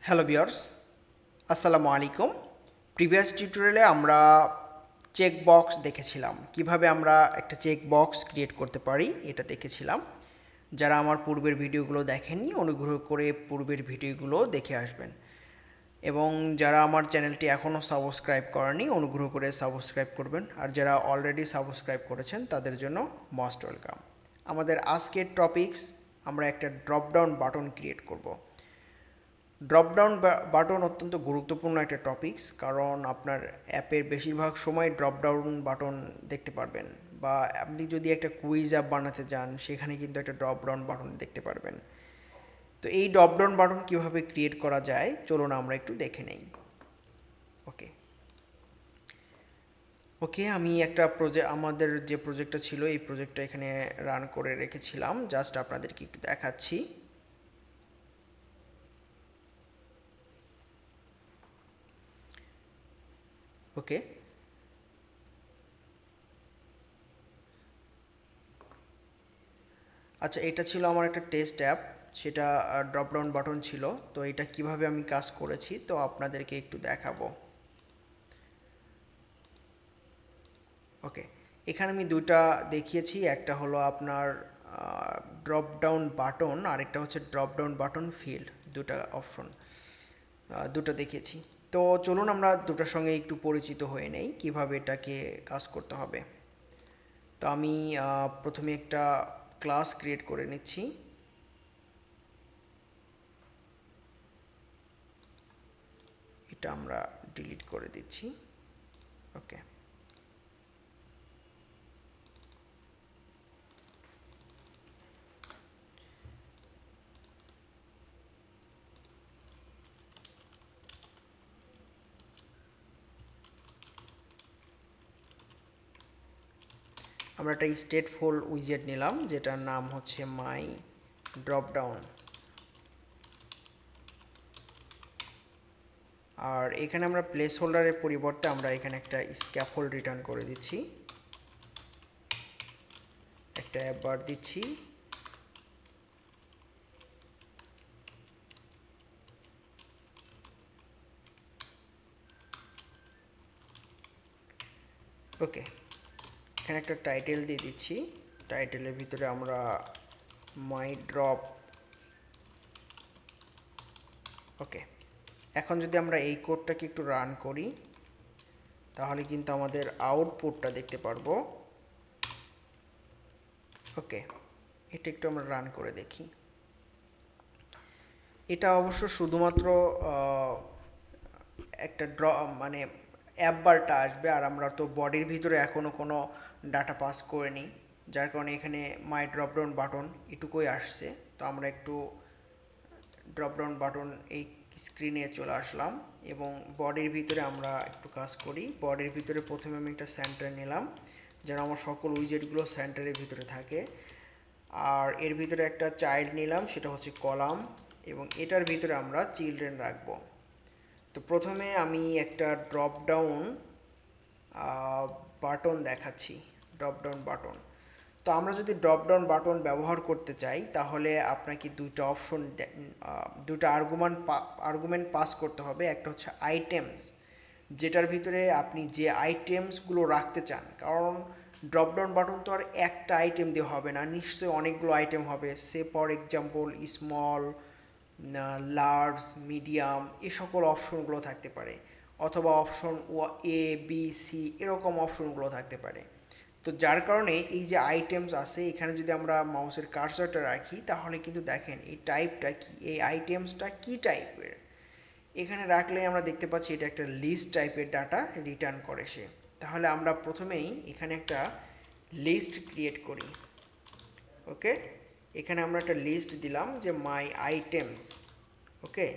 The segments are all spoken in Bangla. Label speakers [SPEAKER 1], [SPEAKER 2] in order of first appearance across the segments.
[SPEAKER 1] হ্যালো ভিউয়ার্স, আসসালামু আলাইকুম। প্রিভিয়াস টিউটোরিয়ালে আমরা চেক বক্স দেখেছিলাম, কিভাবে আমরা একটা চেক বক্স ক্রিয়েট করতে পারি এটা দেখেছিলাম। যারা আমার পূর্বের ভিডিওগুলো দেখেননি অনুগ্রহ করে পূর্বের ভিডিওগুলো দেখে আসবেন, এবং যারা আমার চ্যানেলটি এখনও সাবস্ক্রাইব করেনি অনুগ্রহ করে সাবস্ক্রাইব করবেন, আর যারা অলরেডি সাবস্ক্রাইব করেছেন তাদের জন্য মোস্ট ওয়েলকাম। আমাদের আজকের টপিকস, আমরা একটা ড্রপডাউন বাটন ক্রিয়েট করব। ড্রপডাউন বাটন অত্যন্ত গুরুত্বপূর্ণ একটা টপিকস, কারণ আপনার অ্যাপের বেশিরভাগ সময় ড্রপডাউন বাটন দেখতে পারবেন, বা আপনি যদি একটা কুইজ অ্যাপ বানাতে যান সেখানে কিন্তু একটা ড্রপডাউন বাটন দেখতে পারবেন। তো এই ড্রপডাউন বাটন কীভাবে ক্রিয়েট করা যায় চলুন আমরা একটু দেখে নেই। ওকে ওকে আমি একটা আমাদের যে প্রজেক্টটা ছিল এই প্রজেক্টটা এখানে রান করে রেখেছিলাম, জাস্ট আপনাদেরকে একটু দেখাচ্ছি। ওকে, আচ্ছা, এটা ছিল আমার একটা টেস্ট অ্যাপ, সেটা ড্রপডাউন বাটন ছিল। তো এটা কিভাবে আমি কাজ করেছি তো আপনাদেরকে একটু দেখাবো। ওকে, এখানে আমি দুটা দেখিয়েছি, একটা হলো আপনার ড্রপডাউন বাটন, আরেকটা হচ্ছে ড্রপডাউন বাটন ফিল্ড, দুটা অপশন দুটো দেখিয়েছি। তো চলুন আমরা দুটোর সঙ্গে একটু পরিচিত হয়ে নেই কিভাবে এটাকে কাজ করতে হবে। তো আমি প্রথমে একটা ক্লাস ক্রিয়েট করে নিচ্ছি। এটা আমরা ডিলিট করে দিচ্ছি। ওকে, আমরা একটা স্টেটফুল উইজেট নিলাম যেটার নাম হচ্ছে মাই ড্রপডাউন। আর এখানে আমরা প্লেস হোল্ডারের পরিবর্তে আমরা এখানে একটা স্ক্যাফোল্ড রিটার্ন করে দিচ্ছি, একটা অ্যাপ বার দিচ্ছি। ওকে, এখানে একটা টাইটেল দিয়ে দিচ্ছি, টাইটেলের ভিতরে আমরা মাই ড্রপ। ওকে, এখন যদি আমরা এই কোডটাকে একটু রান করি তাহলে কিন্তু আমাদের আউটপুটটা দেখতে পারবো। ওকে, এটা একটু আমরা রান করে দেখি। এটা অবশ্য শুধুমাত্র একটা মানে অ্যাপ বারটা আসবে, আর আমরা তো বডির ভিতরে এখনও কোনো ডাটা পাস করিনি, যার কারণে এখানে মাই ড্রপডাউন বাটন এটুকুই আসছে। তো আমরা একটু ড্রপডাউন বাটন এই স্ক্রিনে চলে আসলাম, এবং বডির ভিতরে আমরা একটু কাজ করি। বডির ভিতরে প্রথমে আমি একটা সেন্টার নিলাম যেন আমার সকল উইজেটগুলো সেন্টারের ভিতরে থাকে, আর এর ভিতরে একটা চাইল্ড নিলাম, সেটা হচ্ছে কলাম, এবং এটার ভিতরে আমরা চিলড্রেন রাখবো। তো প্রথমে আমি একটা ড্রপডাউন বাটন দেখাচ্ছি, ড্রপডাউন বাটন। তো আমরা যদি ড্রপডাউন বাটন ব্যবহার করতে চাই তাহলে আপনাকে দুইটা অপশন, দুটো আর্গুমেন্ট পাস করতে হবে। একটা হচ্ছে আইটেমস, যেটার ভিতরে আপনি যে আইটেমসগুলো রাখতে চান, কারণ ড্রপডাউন বাটন তো আর একটা আইটেম দিয়ে হবে না, নিশ্চয়ই অনেকগুলো আইটেম হবে। Say for example small, large, medium, এ সকল অপশনগুলো থাকতে পারে, অথবা অপশন এ বি সি এরকম অপশনগুলো থাকতে পারে। তো যার কারণে এই যে আইটেমস আছে এখানে যদি আমরা মাউসের কার্সারটা রাখি তাহলে কিন্তু দেখেন এই টাইপটা কি, এই আইটেমসটা কি টাইপের। এখানে রাখলে আমরা দেখতে পাচ্ছি এটা একটা লিস্ট টাইপের ডাটা রিটার্ন করে সে। তাহলে আমরা প্রথমেই এখানে একটা লিস্ট ক্রিয়েট করি। ওকে, এখানে আমরা একটা লিস্ট দিলাম যে মাই আইটেমস। ওকে,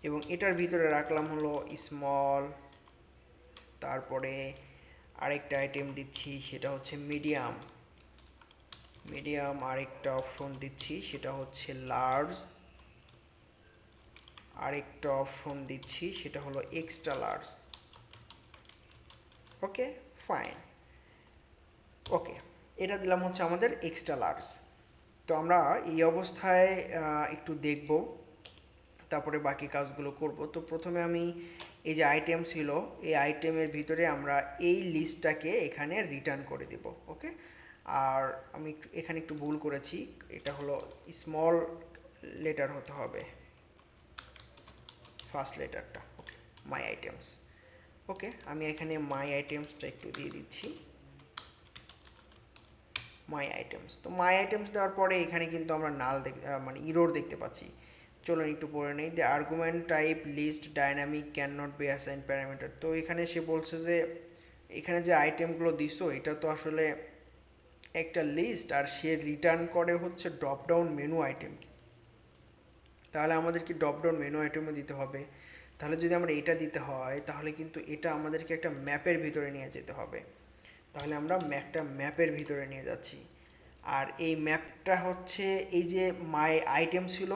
[SPEAKER 1] এবং এটার ভিতরে রাখলাম হলো স্মল, তারপরে আরেকটা আইটেম দিচ্ছি সেটা হচ্ছে মিডিয়াম, আরেকটা অপশন দিচ্ছি সেটা হচ্ছে লার্জ, আরেকটা অপশন দিচ্ছি সেটা হলো এক্সট্রা লার্জ। ওকে, ফাইন। ওকে, এটা দিলাম হচ্ছে আমাদের এক্সট্রা লার্জ। তো আমরা এই অবস্থায় একটু দেখব তারপরে বাকি কাজগুলো করব। তো প্রথমে আমি এই যে আইটেম ছিল, এই আইটেমের ভিতরে আমরা এই লিস্টটাকে এখানে রিটার্ন করে দেব। ওকে, আর আমি এখানে একটু ভুল করেছি, এটা হলো স্মল লেটার হতে হবে, ফার্স্ট লেটারটা। ওকে, মাই আইটেমস। ওকে, আমি এখানে মাই আইটেমসটা একটু দিয়ে দিচ্ছি, মাই আইটেমস। তো মাই আইটেমস দেওয়ার পরে এখানে কিন্তু আমরা মানে ইরোর দেখতে পাচ্ছি। চলুন একটু পড়ে নেই। The argument type list dynamic can not be assign parameter. তো এখানে সে বলছে যে এখানে যে আইটেমগুলো দিছো এটা তো আসলে একটা লিস্ট, আর সে রিটার্ন করে হচ্ছে ড্রপডাউন মেনু আইটেমকে। তাহলে আমাদের কি ড্রপডাউন মেনু আইটেমও দিতে হবে। তাহলে যদি আমরা এটা দিতে হয় তাহলে কিন্তু এটা আমাদেরকে একটা ম্যাপের ভিতরে নিয়ে যেতে হবে। তাহলে আমরা একটা ম্যাপের ভিতরে নিয়ে যাচ্ছি, আর এই ম্যাপটা হচ্ছে এই যে মাই আইটেম ছিল,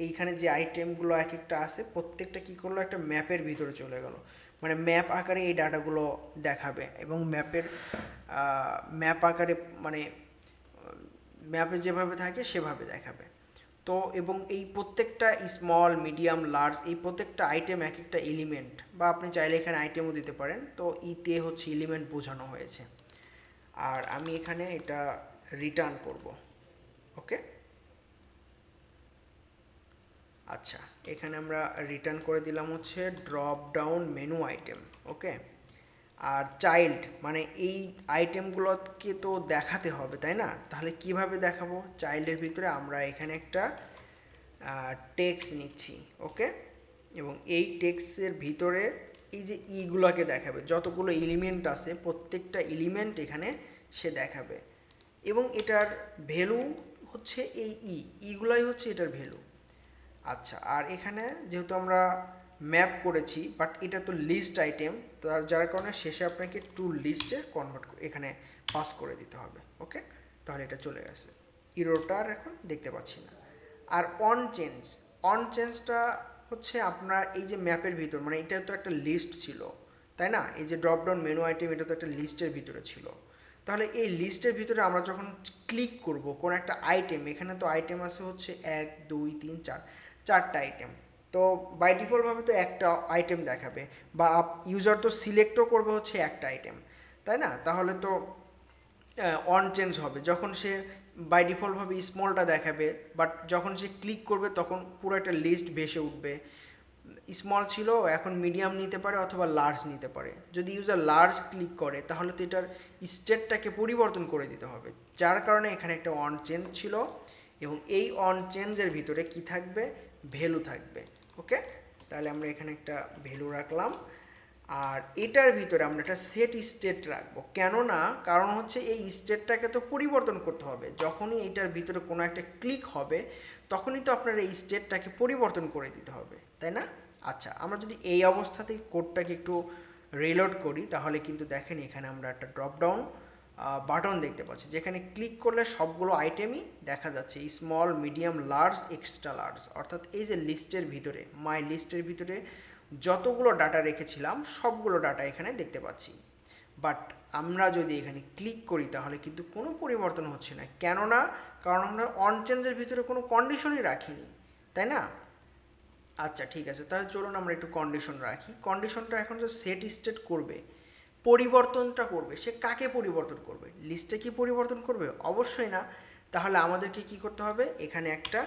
[SPEAKER 1] এইখানে যে আইটেমগুলো এক একটা আছে প্রত্যেকটা কী করলো, একটা ম্যাপের ভিতরে চলে গেল, মানে ম্যাপ আকারে এই ডাটাগুলো দেখাবে, এবং ম্যাপ আকারে মানে ম্যাপে যেভাবে থাকে সেভাবে দেখাবে। তো এবং এই প্রত্যেকটা স্মল মিডিয়াম লার্জ এই প্রত্যেকটা আইটেম এক একটা এলিমেন্ট, বা আপনি চাইলে এখানে আইটেমও দিতে পারেন। তো ইতে হচ্ছে এলিমেন্ট বোঝানো হয়েছে, আর আমি এখানে এটা রিটার্ন করব। ওকে, আচ্ছা, এখানে আমরা রিটার্ন করে দিলাম হচ্ছে ড্রপ ডাউন মেনু আইটেম। ওকে, আর চাইল্ড মানে এই আইটেমগুলোকে তো দেখাতে হবে, তাই না? তাহলে কিভাবে দেখাবো? চাইল্ডের ভিতরে আমরা এখানে একটা টেক্সট নিচ্ছি। ওকে, এবং এই টেক্সটের ভিতরে এই যে ইগুলোকে দেখাবে, যতগুলো এলিমেন্ট আছে প্রত্যেকটা এলিমেন্ট এখানে সে দেখাবে, এবং এটার ভ্যালু হচ্ছে এই ইগুলাই হচ্ছে এটার ভ্যালু। আচ্ছা, আর এখানে যেহেতু আমরা ম্যাপ করেছি, বাট এটা তো লিস্ট আইটেম, যার কারণে শেষে আপনাকে টু লিস্টে কনভার্ট এখানে পাস করে দিতে হবে। ওকে, তাহলে এটা চলে গেছে, ইরোটা আর এখন দেখতে পাচ্ছি না। আর অন চেঞ্জটা হচ্ছে আপনার এই যে ম্যাপের ভিতর, মানে এটা তো একটা লিস্ট ছিল, তাই না? এই যে ড্রপডাউন মেনু আইটেম এটা তো একটা লিস্টের ভিতরে ছিল। তাহলে এই লিস্টের ভিতরে আমরা যখন ক্লিক করব কোন একটা আইটেম, এখানে তো আইটেম আছে হচ্ছে 1 2 3 4, চারটা আইটেম। তো বাই ডিফল্টভাবে তো একটা আইটেম দেখাবে, বা ইউজার তো সিলেক্টও করবে হচ্ছে একটা আইটেম, তাই না? তাহলে তো অন চেঞ্জ হবে যখন সে বাই ডিফল্টভাবে স্মলটা দেখাবে, বাট যখন সে ক্লিক করবে তখন পুরো একটা লিস্ট ভেসে উঠবে। স্মল ছিল, এখন মিডিয়াম নিতে পারে অথবা লার্জ নিতে পারে। যদি ইউজার লার্জ ক্লিক করে তাহলে তো এটার স্টেটটাকে পরিবর্তন করে দিতে হবে, যার কারণে এখানে একটা অন চেঞ্জ ছিল, এবং এই অন চেঞ্জের ভিতরে কি থাকবে? ভ্যালু থাকবে। ওকে, তাহলে আমরা এখানে একটা ভ্যালু রাখলাম, আর এটার ভিতরে আমরা একটা সেট স্টেট রাখবো। কেননা কারণ হচ্ছে এই স্টেটটাকে তো পরিবর্তন করতে হবে, যখনই এটার ভিতরে কোনো একটা ক্লিক হবে তখনই তো আপনার এই স্টেটটাকে পরিবর্তন করে দিতে হবে, তাই না? আচ্ছা, আমরা যদি এই অবস্থাতেই কোডটাকে একটু রিলোড করি তাহলে কিন্তু দেখেন এখানে আমরা একটা ড্রপডাউন বাটন দেখতে পাচ্ছি, যেখানে ক্লিক করলে সবগুলো আইটেমই দেখা যাচ্ছে, small medium large extra large. অর্থাৎ এই যে লিস্টের ভিতরে, মাই লিস্টের ভিতরে যতগুলো ডাটা রেখেছিলাম সবগুলো ডাটা এখানে দেখতে পাচ্ছি। বাট আমরা যদি এখানে ক্লিক করি তাহলে কিন্তু কোনো পরিবর্তন হচ্ছে না, কেননা কারণ আমরা অন চেঞ্জের ভিতরে কোনো কন্ডিশনই রাখিনি, তাই না? আচ্ছা, ঠিক আছে, তাহলে চলুন আমরা একটু কন্ডিশন রাখি। কন্ডিশনটা এখন যে সেট স্টেট করবে, পরিবর্তনটা করবে, সে কাকে পরিবর্তন করবে? লিস্টে কি পরিবর্তন করবে? অবশ্যই না। তাহলে আমাদেরকে কি করতে হবে? এখানে একটা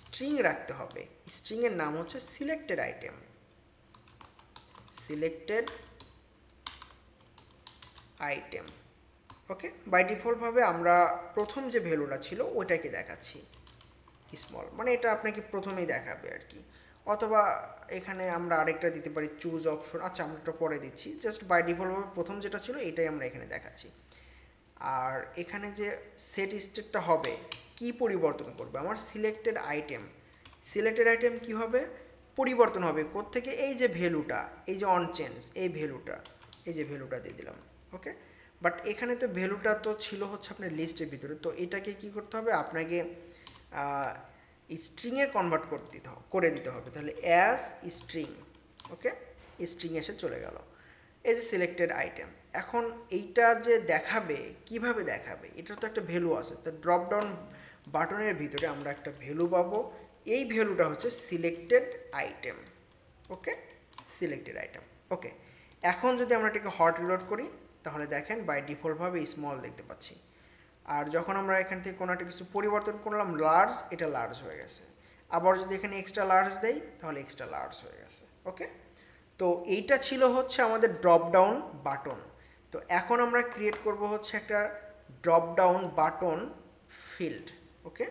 [SPEAKER 1] স্ট্রিং রাখতে হবে। স্ট্রিংয়ের নাম হচ্ছে selected item, selected item. Okay, by ডিফল্টভাবে আমরা প্রথম যে ভ্যালুটা ছিল ওইটাকে দেখাচ্ছি স্মল, মানে এটা আপনাকে প্রথমেই দেখাবে আর কি। অথবা এখানে আমরা আরেকটা দিতে পারি চুজ অপশন। আচ্ছা, আমরা এটা পরে দিচ্ছি, জাস্ট বাই ডিফল্টভাবে প্রথম যেটা ছিল এটাই আমরা এখানে দেখাচ্ছি। আর এখানে যে সেট স্টেটটা হবে কি পরিবর্তন করবে? আমার সিলেক্টেড আইটেম। সিলেক্টেড আইটেম কি হবে? পরিবর্তন হবে কোত্থেকে? এই যে ভ্যালুটা, এই যে অন চেঞ্জ, এই ভ্যালুটা, এই যে ভ্যালুটা দিয়ে দিলাম। ওকে, বাট এখানে তো ভ্যালুটা তো ছিল হচ্ছে আপনার লিস্টের ভিতরে, তো এটাকে কি করতে হবে? আপনাকে স্ট্রিংয়ে কনভার্ট করে দিতে হবে। তাহলে অ্যাজ স্ট্রিং। ওকে, স্ট্রিং এসে চলে গেল। এই যে সিলেক্টেড আইটেম, এখন এইটা যে দেখাবে কিভাবে দেখাবে? এটার তো একটা ভ্যালু আছে। তো ড্রপডাউন বাটনের ভিতরে আমরা একটা ভ্যালু পাবো, এই ভ্যালুটা হচ্ছে সিলেক্টেড আইটেম। ওকে, সিলেক্টেড আইটেম। ওকে, এখন যদি আমরা এটাকে হট রিলোড করি তাহলে দেখেন বাই ডিফল্টভাবে স্মল দেখতে পাচ্ছি। আর যখন আমরা এখান থেকে কোনো একটা কিছু পরিবর্তন করলাম লার্জ, এটা লার্জ হয়ে গেছে। আবার যদি এখানে এক্সট্রা লার্জ দেই তাহলে এক্সট্রা লার্জ হয়ে গেছে। ওকে, তো এইটা ছিল হচ্ছে আমাদের ড্রপ ডাউন বাটন। তো এখন আমরা ক্রিয়েট করব হচ্ছে একটা ড্রপ ডাউন বাটন ফিল্ড। ওকে,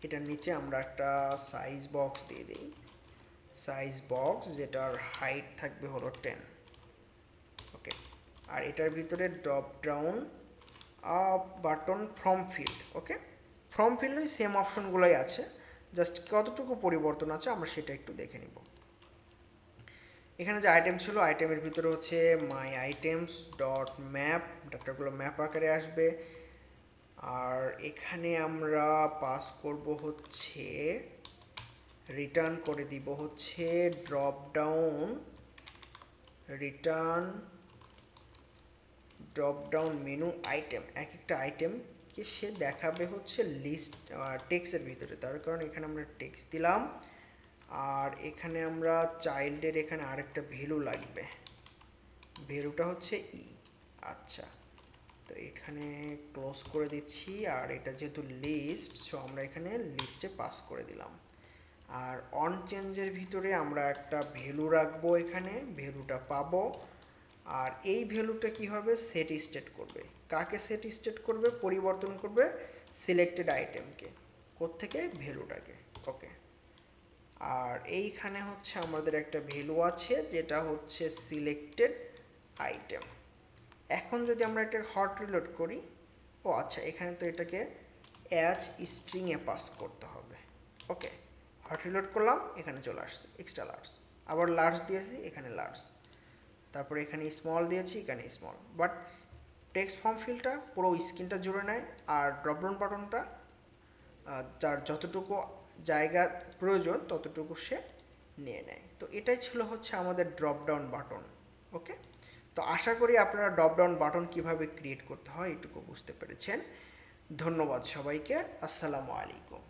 [SPEAKER 1] এটার নিচে আমরা একটা সাইজ বক্স দিয়ে দিই, সাইজ বক্স যেটার হাইট থাকবে হলো 10। ওকে, আর এটার ভিতরে drop down button from field. Okay, from ফিল্ডে সেম অপশনগুলোই আছে, জাস্ট কতটুকু পরিবর্তন আছে আমরা সেটা একটু দেখে নিব। এখানে যে আইটেম ছিল আইটেমের ভিতরে হচ্ছে মাই আইটেমস ডট ম্যাপ, ডাটাগুলো ম্যাপ আকারে আসবে। আর এখানে আমরা পাস করব হচ্ছে, রিটার্ন করে দিব হচ্ছে drop down return drop down menu item. এক একটা আইটেমকে সে দেখাবে হচ্ছে লিস্ট টেক্সটের ভিতরে, তার কারণে এখানে আমরা টেক্সট দিলাম। আর এখানে আমরা চাইল্ডের এখানে আরেকটা ভ্যালু লাগবে, ভ্যালুটা হচ্ছে ই। আচ্ছা, তো এখানে ক্লোজ করে দিচ্ছি। আর এটা যেহেতু লিস্ট, সো আমরা এখানে লিস্টে পাস করে দিলাম। আর অন চেঞ্জের ভিতরে আমরা একটা ভ্যালু রাখবো, এখানে ভ্যালুটা পাবো। আর এই ভ্যালুটা কি হবে, সেট স্টেট করবে। কাকে সেট স্টেট করবে, পরিবর্তন করবে সিলেক্টেড আইটেমকে, কোত্থেকে, ভ্যালুটাকে। ওকে, আর এইখানে হচ্ছে আমাদের একটা ভ্যালু আছে যেটা হচ্ছে সিলেক্টেড আইটেম। এখন যদি আমরা এটা হট রিলোড করি, ও আচ্ছা, এখানে তো এটাকে অ্যাজ স্ট্রিংয়ে পাস করতে হবে। ওকে, হট রিলোড করলাম, এখানে চলে আসছে এক্সট্রা লার্জ। আবার লার্জ দিয়েছি, এখানে লার্জ। তারপরে এখানে স্মল দিয়েছি, এখানে স্মল। বাট টেক্সট ফর্ম ফিল্ডটা পুরো স্ক্রিনটা জুড়ে নেয়, আর ড্রপডাউন বাটনটা যার যতটুকু জায়গা প্রয়োজন ততটুকু সে নিয়ে নেয়। তো এটাই ছিল হচ্ছে আমাদের ড্রপডাউন বাটন। ওকে, তো আশা করি আপনারা ড্রপডাউন বাটন কিভাবে ক্রিয়েট করতে হয় এটুকু বুঝতে পেরেছেন। ধন্যবাদ সবাইকে, আসসালামু আলাইকুম।